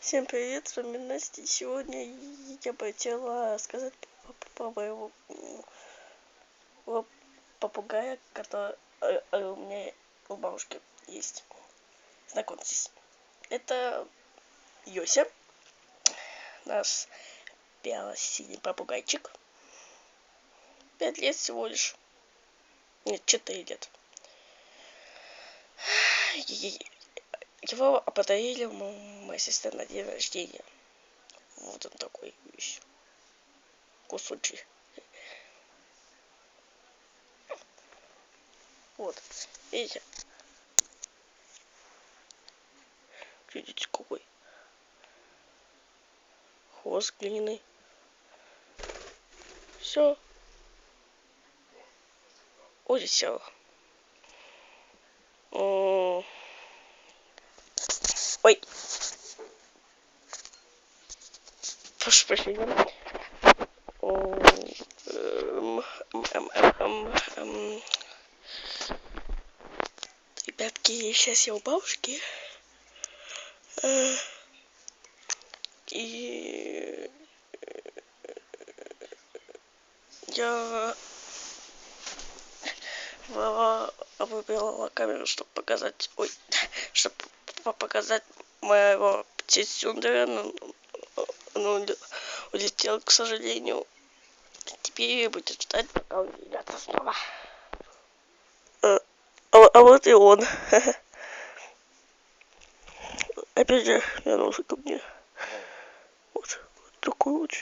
Всем привет, с вами Настя. Сегодня я бы хотела сказать про моего попугая, который у меня у бабушки есть. Знакомьтесь, это Йося, наш бело-синий попугайчик. 5 лет всего лишь. Нет, 4 лет. Его подарили моя сестра на день рождения. Вот он такой вещь. Кусочек. Вот. Видите? Видите, какой? Хвост глиняный. Все. Улетел. Ой. Прошу прощения. Ребятки, сейчас я у бабушки. И я выбрала камеру, чтобы показать, чтобы показать моего птицундера, но он улетел, к сожалению. Теперь будет ждать, пока он вернется снова. А вот и он. Опять же вернулся ко мне. Вот такой вот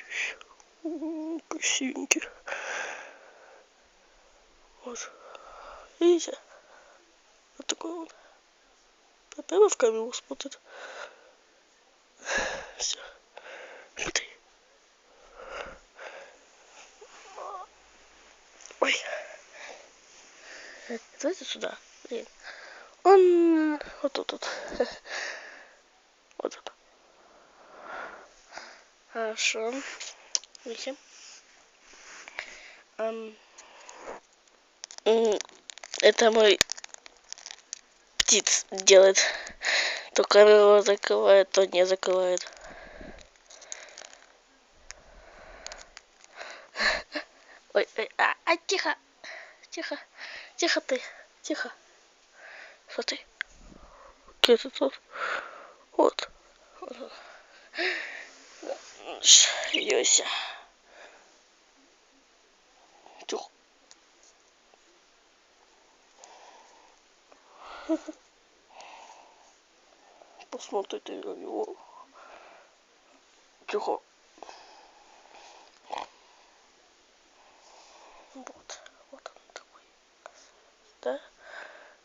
красивенький. Вот. Видите? Вот такой вот. Прямо в камеру смотрит. Все. Смотри. Ой. Давайте сюда. Блин. Он вот тут вот. Вот тут. Хорошо. Видите? Это мой птиц делает. То камеру закрывает, то не закрывает. Ой, тихо. Тихо. Тихо ты. Тихо. Смотри. Где-то тут. Вот. Йося. Тихо. Посмотрите на него. Тихо. Вот. Вот он такой. Да?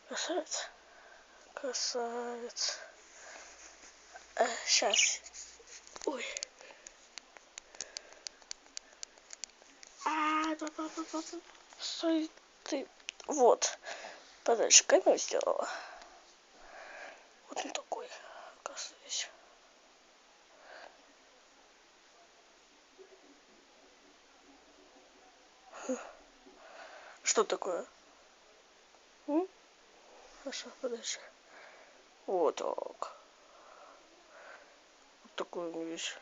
Красавец. Красавец. Сейчас. Ой. Стой ты. Вот. Подальше камеру сделала. Вот он такой. Оказывается. Что такое? Хорошо, подальше. Вот так. Вот такой у него вещь.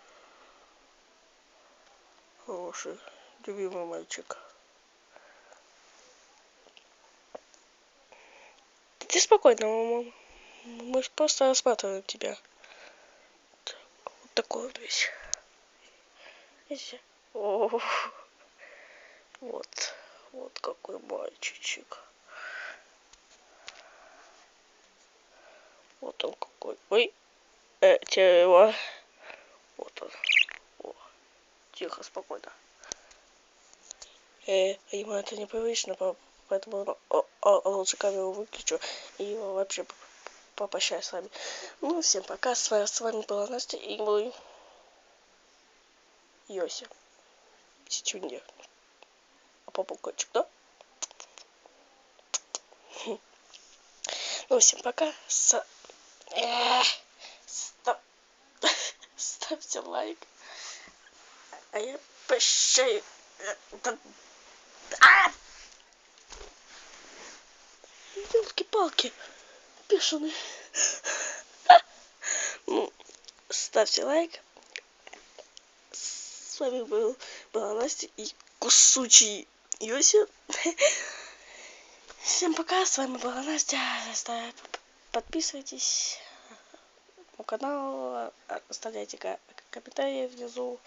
Хороший, любимый мальчик. Ты спокойно, мама. Мы просто рассматриваем тебя. Так, вот такой вот вещь. Видите? Вот. Вот какой мальчичек. Вот он какой. Ой. Тело. Вот он. О. Тихо, спокойно. Ему это непривычно, поэтому лучше камеру выключу и вообще попрощаюсь с вами. Ну, всем пока. С вами была Настя и мой Йося. Чичунья. А попугайчик, да? Ну, всем пока. Ставьте лайк. А я прощаю. Ёлки-палки. Бешеный. Ну, ставьте лайк. С вами была Настя и кусучий Йоси. Всем пока, с вами была Настя. Подписывайтесь на канал, оставляйте комментарии внизу.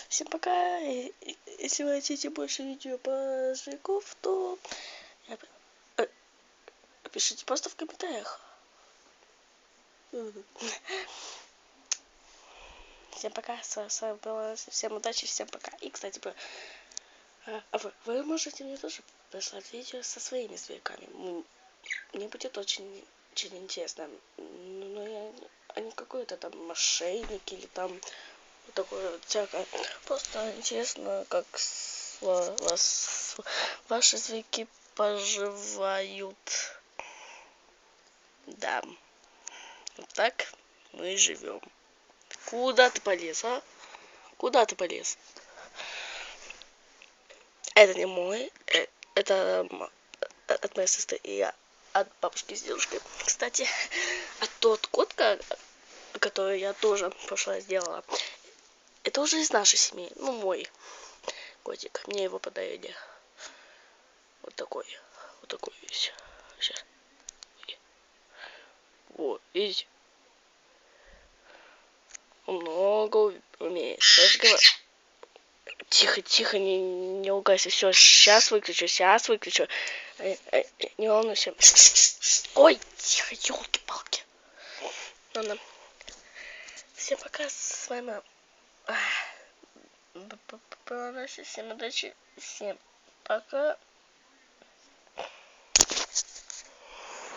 Всем пока. Если вы хотите больше видео по Жигов, то пишите просто в комментариях. Всем пока, с вами была, всем удачи, всем пока. И, кстати, вы можете мне тоже прислать видео со своими зверьками. Мне будет очень интересно. Но я не какой-то там мошенник или там вот такое вот всякое. Просто интересно, как ваши зверьки поживают. Да. Вот так мы живем. Куда ты полез, а? Куда ты полез? Это не мой. Это от моей сестры и я. От бабушки с дедушкой. Кстати, а тот кот, который я тоже в прошлый раз сделала, это уже из нашей семьи. Ну, мой котик. Мне его подарили. Вот такой. Вот такой весь. Сейчас. Вот, видите? Он много умеет. Тихо, тихо, не ругайся. Все, сейчас выключу. Не волнуйся. Ой, тихо, елки-палки. Ладно. Всем пока, с вами была Настя. Всем удачи, всем пока.